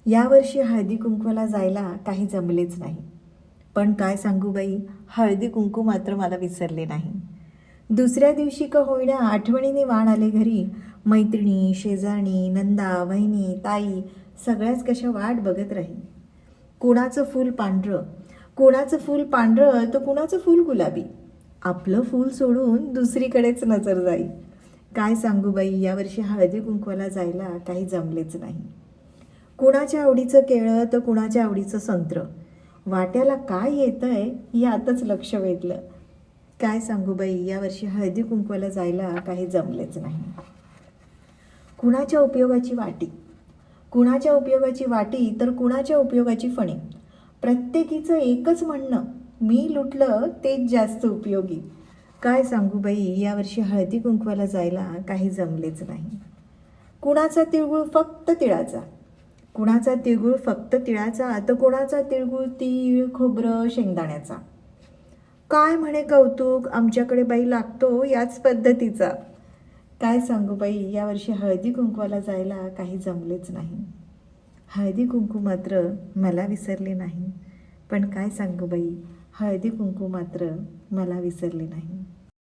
यावर्षी हळदी कुंकवाला जायला काही जमलेच नाही. पण काय सांगू बाई, हळदी कुंकू मात्र मला विसरले नाही. दुसऱ्या दिवशी का होईना आठवणीने वाण आले घरी. मैत्रिणी, शेजारणी, नंदा, वहिनी, ताई सगळ्याच कशा वाट बघत राहील. कुणाचं फूल पांढरं, कुणाचं फूल पांढरं तर कुणाचं फूल गुलाबी. आपलं फूल सोडून दुसरीकडेच नजर जाई. काय सांगू बाई, यावर्षी हळदी कुंकवाला जायला काही जमलेच नाही. कुणाच्या आवडीचं केळं तर कुणाच्या आवडीचं संत्र. वाट्याला काय येतंय यातच लक्ष वेधलं. काय सांगू बाई, यावर्षी हळदी कुंकवाला जायला काही जमलेच नाही. कुणाच्या उपयोगाची वाटी, कुणाच्या उपयोगाची वाटी तर कुणाच्या उपयोगाची फणी. प्रत्येकीचं एकच म्हणणं, मी लुटलं तेच जास्त उपयोगी. काय सांगू बाई, यावर्षी हळदी कुंकवाला जायला काही जमलेच नाही. कुणाचा तिळगुळ फक्त तिळाचा, कुणाचा तिळगुळ फक्त तिळाचा तर कुणाचा तिळगुळ तीळ, खोबरं, शेंगदाण्याचा. काय म्हणे कौतुक, आमच्याकडे बाई लागतो याच पद्धतीचा. काय सांगू बाई, यावर्षी हळदी कुंकवाला जायला काही जमलेच नाही. हळदी कुंकू मात्र मला विसरले नाही. पण काय सांगू बाई, हळदी कुंकू मात्र मला विसरले नाही.